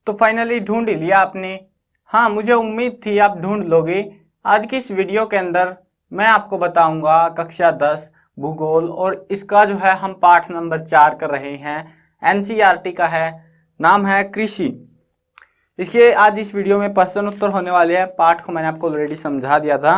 तो फाइनली ढूंढ ही लिया आपने। हाँ, मुझे उम्मीद थी आप ढूंढ लोगे। आज की इस वीडियो के अंदर मैं आपको बताऊंगा कक्षा 10 भूगोल, और इसका जो है हम पाठ नंबर 4 कर रहे हैं। एनसीईआरटी का है, नाम है कृषि। इसके आज इस वीडियो में प्रश्न उत्तर होने वाले हैं। पाठ को मैंने आपको ऑलरेडी समझा दिया था,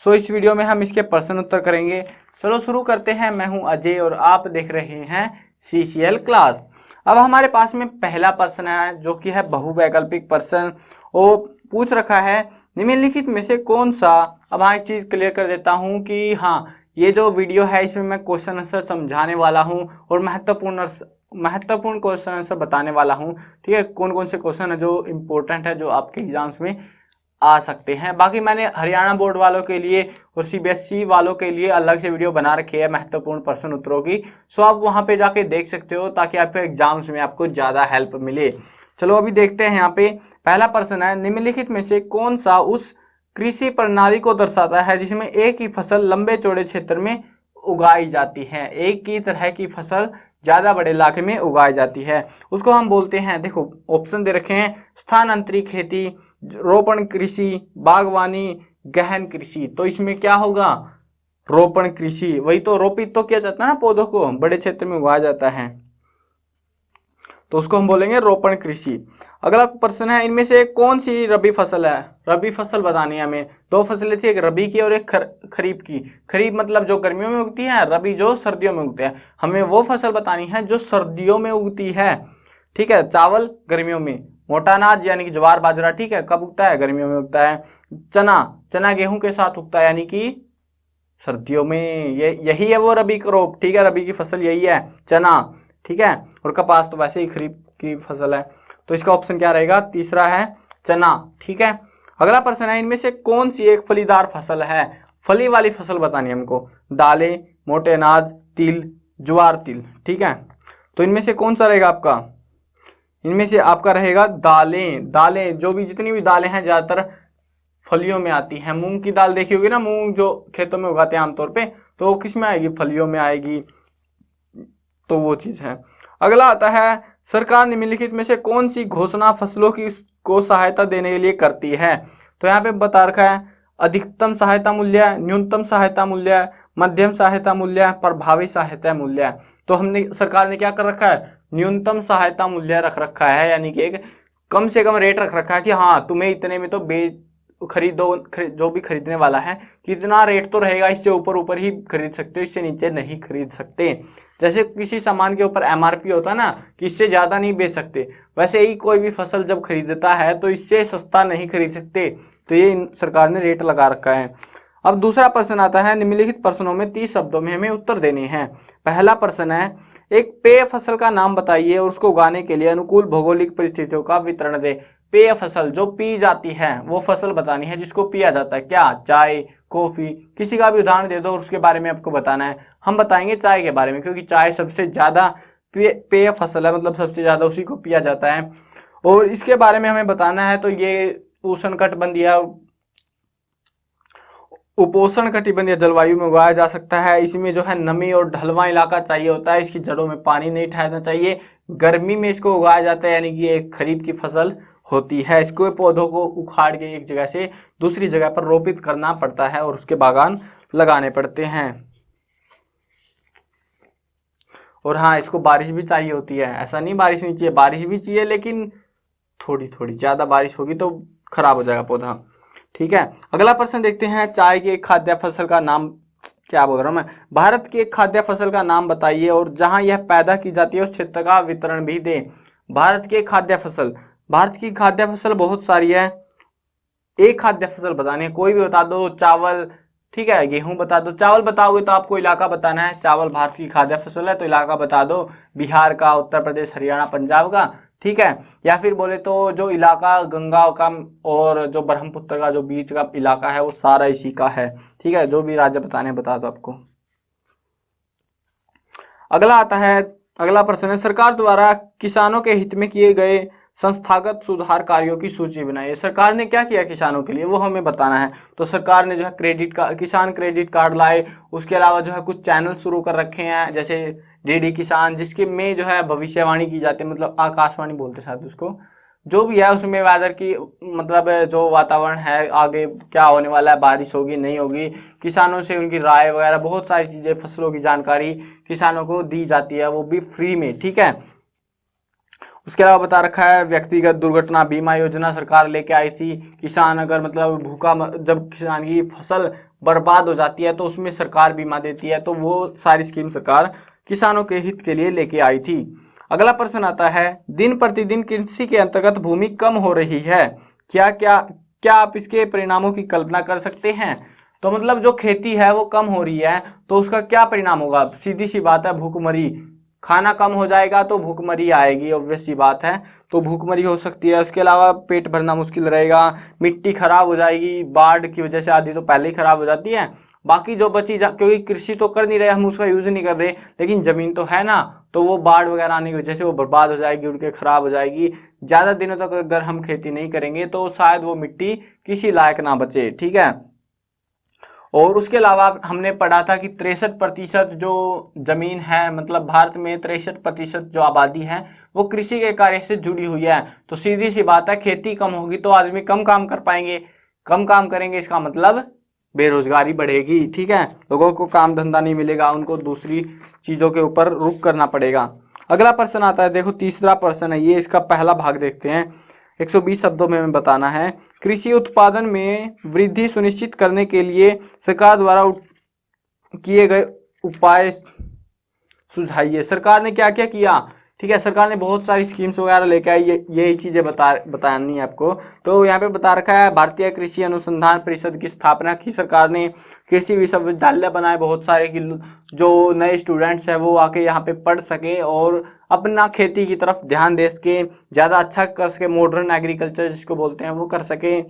सो इस वीडियो में हम इसके प्रश्न उत्तर करेंगे। चलो शुरू करते हैं। मैं हूं अजय और आप देख रहे हैं सीसीएल क्लास। अब हमारे पास में पहला प्रश्न है जो कि है बहुवैकल्पिक प्रश्न। वो पूछ रखा है निम्नलिखित में से कौन सा। अब हाँ, एक चीज क्लियर कर देता हूँ कि हाँ, ये जो वीडियो है इसमें मैं क्वेश्चन आंसर समझाने वाला हूँ और महत्वपूर्ण क्वेश्चन आंसर बताने वाला हूँ। ठीक है, कौन कौन से क्वेश्चन है जो इम्पोर्टेंट है, जो आपके एग्जाम्स में आ सकते हैं। बाकी मैंने हरियाणा बोर्ड वालों के लिए और सीबीएसई वालों के लिए अलग से वीडियो बना रखी है महत्वपूर्ण प्रश्न उत्तरों की, सो आप वहां पे जाके देख सकते हो ताकि आपके एग्जाम्स में आपको ज्यादा हेल्प मिले। चलो अभी देखते हैं। यहाँ पे पहला प्रश्न है निम्नलिखित में से कौन सा उस कृषि प्रणाली को दर्शाता है जिसमें एक ही फसल लंबे चौड़े क्षेत्र में उगाई जाती है। एक ही तरह की फसल ज्यादा बड़े इलाके में उगाई जाती है, उसको हम बोलते हैं, देखो ऑप्शन दे रखे हैं, स्थानांतरित खेती, रोपण कृषि, बागवानी, गहन कृषि। तो इसमें क्या होगा? रोपण कृषि। वही तो, रोपित तो किया जाता है ना, पौधों को बड़े क्षेत्र में उगाया जाता है, तो उसको हम बोलेंगे रोपण कृषि। अगला प्रश्न है इनमें से कौन सी रबी फसल है। रबी फसल बतानी है हमें। दो फसलें थी, एक रबी की और एक खरीफ की। खरीफ मतलब जो गर्मियों में उगती है, रबी जो सर्दियों में उगते हैं। हमें वो फसल बतानी है जो सर्दियों में उगती है। ठीक है, चावल गर्मियों में, मोटा अनाज यानी कि ज्वार बाजरा, ठीक है, कब उगता है? गर्मियों में उगता है। चना गेहूं के साथ उगता है यानी कि सर्दियों में। यही है वो रबी क्रॉप। ठीक है, रबी की फसल यही है, चना। ठीक है, और कपास तो वैसे ही खरीफ की फसल है, तो इसका ऑप्शन क्या रहेगा? तीसरा है चना। ठीक है, अगला प्रश्न है इनमें से कौन सी एक फलीदार फसल है। फली वाली फसल बतानी है हमको। दालें, मोटे अनाज, तिल, ज्वार तिल। ठीक है, तो इनमें से कौन सा रहेगा आपका? इनमें से आपका रहेगा दालें। दालें जो भी जितनी भी दालें हैं ज्यादातर फलियों में आती हैं। मूंग की दाल देखी होगी ना, मूंग जो खेतों में उगाते हैं आमतौर पे, तो वो किस में आएगी? फलियों में आएगी, तो वो चीज है। अगला आता है सरकार निम्नलिखित में से कौन सी घोषणा फसलों की को सहायता देने के लिए करती है। तो यहाँ पे बता रखा है अधिकतम सहायता मूल्य, न्यूनतम सहायता मूल्य, मध्यम सहायता मूल्य, प्रभावी सहायता मूल्य। तो हमने, सरकार ने क्या कर रखा है? न्यूनतम सहायता मूल्य रख रखा है, यानी कि एक कम से कम रेट रख रखा है कि हाँ तुम्हें इतने में तो खरीदो, जो भी खरीदने वाला है कितना रेट तो रहेगा, इससे ऊपर ऊपर ही खरीद सकते हो, इससे नीचे नहीं खरीद सकते। जैसे किसी सामान के ऊपर एमआरपी होता है ना कि इससे ज्यादा नहीं बेच सकते, वैसे ही कोई भी फसल जब खरीदता है तो इससे सस्ता नहीं खरीद सकते। तो ये सरकार ने रेट लगा रखा है। अब दूसरा प्रश्न आता है निम्नलिखित प्रश्नों में 30 शब्दों में हमें उत्तर देने हैं। पहला प्रश्न है एक पेय फसल का नाम बताइए और उसको उगाने के लिए अनुकूल भौगोलिक परिस्थितियों का विवरण दे। पेय फसल जो पी जाती है वो फसल बतानी है जिसको पिया जाता है। क्या? चाय, कॉफी, किसी का भी उदाहरण दे दो और उसके बारे में आपको बताना है। हम बताएंगे चाय के बारे में, क्योंकि चाय सबसे ज्यादा पेय फसल है, मतलब सबसे ज्यादा उसी को पिया जाता है। और इसके बारे में हमें बताना है तो ये उपोष्ण कटिबंधीय जलवायु में उगाया जा सकता है। इसमें जो है नमी और ढलवां इलाका चाहिए होता है, इसकी जड़ों में पानी नहीं ठहरना चाहिए। गर्मी में इसको उगाया जाता है, यानी कि एक खरीफ की फसल होती है। इसको पौधों को उखाड़ के एक जगह से दूसरी जगह पर रोपित करना पड़ता है और उसके बागान लगाने पड़ते हैं। और हाँ, इसको बारिश भी चाहिए होती है, ऐसा नहीं बारिश नहीं चाहिए, बारिश भी चाहिए, लेकिन थोड़ी थोड़ी। ज्यादा बारिश होगी तो खराब हो जाएगा पौधा। ठीक है, अगला प्रश्न देखते हैं। चाय की एक खाद्य फसल का नाम, क्या बोल रहा हूं मैं, भारत की एक खाद्य फसल का नाम बताइए और जहां यह पैदा की जाती है उस क्षेत्र का विवरण भी दें। भारत की खाद्य फसल, भारत की खाद्य फसल बहुत सारी है, एक खाद्य फसल बतानी है, कोई भी बता दो। चावल, ठीक है, गेहूं बता दो। चावल बताओगे तो आपको इलाका बताना है। चावल भारत की खाद्य फसल है तो इलाका बता दो, बिहार का, उत्तर प्रदेश, हरियाणा, पंजाब का। ठीक है, या फिर बोले तो जो इलाका गंगा का और जो ब्रह्मपुत्र का जो बीच का इलाका है वो सारा इसी का है। ठीक है, जो भी राज्य बताने बता दो आपको। अगला आता है, अगला प्रश्न है सरकार द्वारा किसानों के हित में किए गए संस्थागत सुधार कार्यों की सूची बनाइए। सरकार ने क्या किया किसानों के लिए वो हमें बताना है। तो सरकार ने जो है किसान क्रेडिट कार्ड लाए, उसके अलावा जो है कुछ चैनल शुरू कर रखे हैं, जैसे डीडी किसान, जिसके में जो है भविष्यवाणी की जाती है, मतलब आकाशवाणी बोलते शायद उसको, जो भी है उसमें वेदर की मतलब जो वातावरण है, आगे क्या होने वाला है, बारिश होगी नहीं होगी, किसानों से उनकी राय वगैरह बहुत सारी चीज़ें, फसलों की जानकारी किसानों को दी जाती है, वो भी फ्री में। ठीक है। उसके अलावा बता रखा है व्यक्तिगत दुर्घटना बीमा योजना सरकार लेके आई थी। किसान अगर मतलब जब किसान की फसल बर्बाद हो जाती है तो उसमें सरकार बीमा देती है, तो वो सारी स्कीम सरकार किसानों के हित के लिए लेके आई थी। अगला प्रश्न आता है, दिन प्रतिदिन कृषि के अंतर्गत भूमि कम हो रही है, क्या क्या क्या आप इसके परिणामों की कल्पना कर सकते हैं? तो मतलब जो खेती है वो कम हो रही है तो उसका क्या परिणाम होगा? सीधी सी बात है, भूखमरी। खाना कम हो जाएगा तो भूखमरी आएगी, ऑब्वियस सी बात है, तो भूखमरी हो सकती है। उसके अलावा पेट भरना मुश्किल रहेगा, मिट्टी खराब हो जाएगी, बाढ़ की वजह से आधी तो पहले ही खराब हो जाती है, बाकी जो क्योंकि कृषि तो कर नहीं रहे हम, उसका यूज नहीं कर रहे, लेकिन जमीन तो है ना, तो वो बाढ़ वगैरह आने की वजह से वो बर्बाद हो जाएगी, उड़ के खराब हो जाएगी। ज्यादा दिनों तक अगर हम खेती नहीं करेंगे तो शायद वो मिट्टी किसी लायक ना बचे। ठीक है। और उसके अलावा हमने पढ़ा था कि 63% जो जमीन है, मतलब भारत में 63% जो आबादी है वो कृषि के कार्य से जुड़ी हुई है। तो सीधी सी बात है, खेती कम होगी तो आदमी कम काम कर पाएंगे, कम काम करेंगे इसका मतलब बेरोजगारी बढ़ेगी। ठीक है। लोगों को काम धंधा नहीं मिलेगा, उनको दूसरी चीजों के ऊपर रुख करना पड़ेगा। अगला प्रश्न आता है, देखो तीसरा प्रश्न है ये, इसका पहला भाग देखते हैं। 120 शब्दों में हमें बताना है, कृषि उत्पादन में वृद्धि सुनिश्चित करने के लिए सरकार द्वारा किए गए उपाय सुझाइए। सरकार ने क्या क्या किया? ठीक है, सरकार ने बहुत सारी स्कीम्स वगैरह लेके आई, यही चीजें बतानी है आपको। तो यहाँ पे बता रखा है, भारतीय कृषि अनुसंधान परिषद की स्थापना की सरकार ने, कृषि विश्वविद्यालय बनाए बहुत सारे कि जो नए स्टूडेंट्स हैं वो आके यहाँ पे पढ़ सके और अपना खेती की तरफ ध्यान दे सके, ज़्यादा अच्छा कर सके, मॉडर्न एग्रीकल्चर जिसको बोलते हैं वो कर सके।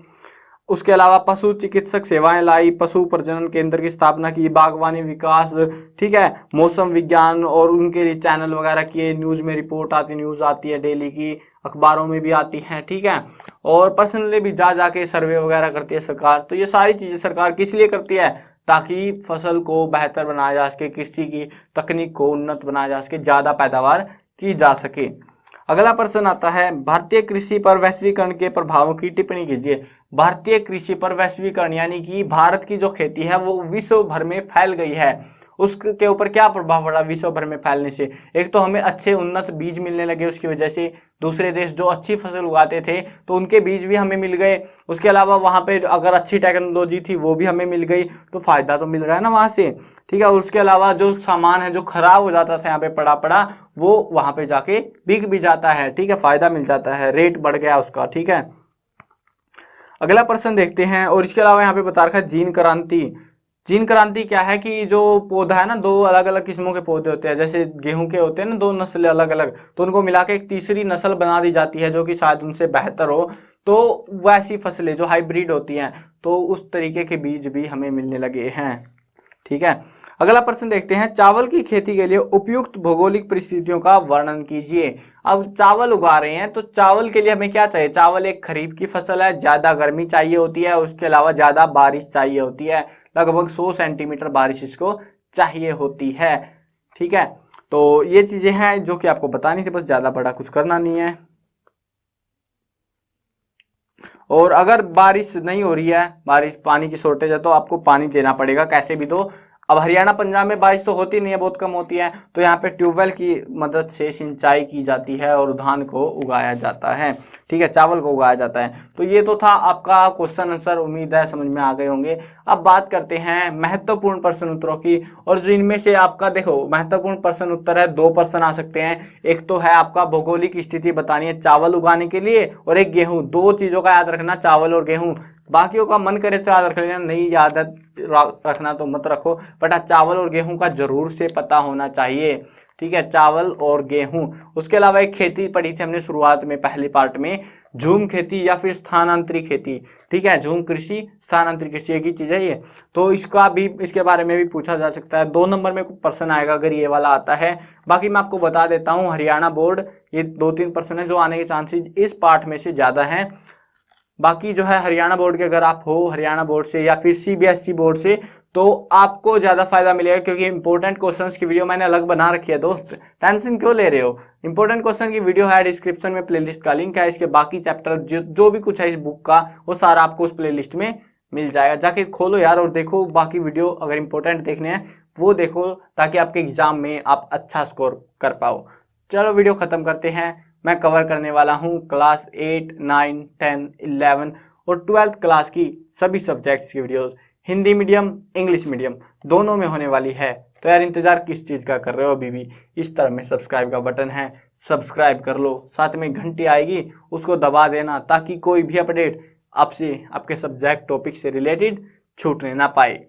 उसके अलावा पशु चिकित्सक सेवाएं लाई, पशु प्रजनन केंद्र की स्थापना की, बागवानी विकास, ठीक है, मौसम विज्ञान और उनके लिए चैनल वगैरह किए, न्यूज में रिपोर्ट आती, न्यूज आती है डेली की, अखबारों में भी आती हैं। ठीक है। और पर्सनली भी जा जाके सर्वे वगैरह करती है सरकार। तो ये सारी चीजें सरकार किस लिए करती है? ताकि फसल को बेहतर बनाया जा सके, कृषि की तकनीक को उन्नत बनाया जा सके, ज्यादा पैदावार की जा सके। अगला प्रश्न आता है, भारतीय कृषि पर वैश्वीकरण के प्रभावों की टिप्पणी कीजिए। भारतीय कृषि पर वैश्वीकरण यानी कि भारत की जो खेती है वो विश्व भर में फैल गई है, उसके ऊपर क्या प्रभाव पड़ा विश्व भर में फैलने से? एक तो हमें अच्छे उन्नत बीज मिलने लगे, उसकी वजह से दूसरे देश जो अच्छी फसल उगाते थे तो उनके बीज भी हमें मिल गए। उसके अलावा वहाँ पे अगर अच्छी टेक्नोलॉजी थी वो भी हमें मिल गई, तो फायदा तो मिल रहा है ना वहाँ से। ठीक है। उसके अलावा जो सामान है जो खराब हो जाता था यहाँ पे पड़ा पड़ा, वो वहाँ पे जाके बिक भी जाता है। ठीक है, फायदा मिल जाता है, रेट बढ़ गया उसका। ठीक है। अगला प्रश्न देखते हैं। और इसके अलावा यहाँ पे बता रखा है जीन क्रांति। जीन क्रांति क्या है कि जो पौधा है ना, दो अलग अलग किस्मों के पौधे होते हैं, जैसे गेहूं के होते हैं ना दो नस्लें अलग अलग, तो उनको मिला के एक तीसरी नस्ल बना दी जाती है जो कि शायद उनसे बेहतर हो, तो वैसी फसलें जो हाइब्रिड होती हैं, तो उस तरीके के बीज भी हमें मिलने लगे हैं। ठीक है। अगला प्रश्न देखते हैं, चावल की खेती के लिए उपयुक्त भौगोलिक परिस्थितियों का वर्णन कीजिए। अब चावल उगा रहे हैं तो चावल के लिए हमें क्या चाहिए? चावल एक खरीफ की फसल है, ज्यादा गर्मी चाहिए होती है, उसके अलावा ज्यादा बारिश चाहिए होती है, लगभग 100 सेंटीमीटर बारिश इसको चाहिए होती है। ठीक है। तो ये चीजें हैं जो कि आपको बतानी थी, बस ज्यादा बड़ा कुछ करना नहीं है। और अगर बारिश नहीं हो रही है, बारिश पानी की शॉर्टेज है, तो आपको पानी देना पड़ेगा कैसे भी। तो अब हरियाणा पंजाब में बारिश तो होती नहीं है, बहुत कम होती है, तो यहाँ पे ट्यूबवेल की मदद से सिंचाई की जाती है और धान को उगाया जाता है। ठीक है, चावल को उगाया जाता है। तो ये तो था आपका क्वेश्चन आंसर, उम्मीद है समझ में आ गए होंगे। अब बात करते हैं महत्वपूर्ण प्रश्न उत्तरों की, और जो इनमें से आपका देखो महत्वपूर्ण प्रश्न उत्तर है, 2 प्रश्न आ सकते हैं। एक तो है आपका भौगोलिक स्थिति बतानी है चावल उगाने के लिए, और एक गेहूं, 2 चीजों का याद रखना, चावल और गेहूं। बाकियों का मन करे तो याद रख लेना, नहीं याद रखना तो मत रखो, बट चावल और गेहूं का जरूर से पता होना चाहिए। ठीक है, चावल और गेहूं। उसके अलावा एक खेती पढ़ी थी हमने शुरुआत में पहले पार्ट में, झूम खेती या फिर स्थानांतरित खेती। ठीक है, झूम कृषि, स्थानांतरित कृषि एक ही चीज है ये, तो इसका भी, इसके बारे में भी पूछा जा सकता है। 2 नंबर में प्रश्न आएगा अगर ये वाला आता है। बाकी मैं आपको बता देता हूँ, हरियाणा बोर्ड ये 2-3 प्रश्न है जो आने के चांसेस इस पार्ट में से ज्यादा है। बाकी जो है हरियाणा बोर्ड के अगर आप हो, हरियाणा बोर्ड से या फिर CBSE बोर्ड से, तो आपको ज़्यादा फायदा मिलेगा, क्योंकि इंपॉर्टेंट क्वेश्चंस की वीडियो मैंने अलग बना रखी है दोस्त, टेंशन क्यों ले रहे हो। इंपॉर्टेंट क्वेश्चन की वीडियो है, डिस्क्रिप्शन में प्लेलिस्ट का लिंक है, इसके बाकी चैप्टर जो भी कुछ है इस बुक का वो सारा आपको उस प्लेलिस्ट में मिल जाएगा। जाके खोलो यार और देखो बाकी वीडियो, अगर इंपॉर्टेंट देखने हैं वो देखो, ताकि आपके एग्जाम में आप अच्छा स्कोर कर पाओ। चलो वीडियो खत्म करते हैं। मैं कवर करने वाला हूँ क्लास 8, 9, 10, 11 और 12th क्लास की सभी सब्जेक्ट्स की videos, Hindi medium English medium दोनों में होने वाली है। तो यार इंतजार किस चीज़ का कर रहे हो, अभी भी इस तरह में सब्सक्राइब का बटन है, सब्सक्राइब कर लो, साथ में घंटी आएगी उसको दबा देना, ताकि कोई भी अपडेट आपसे आपके सब्जेक्ट टॉपिक से रिलेटेड छूटने ना पाए।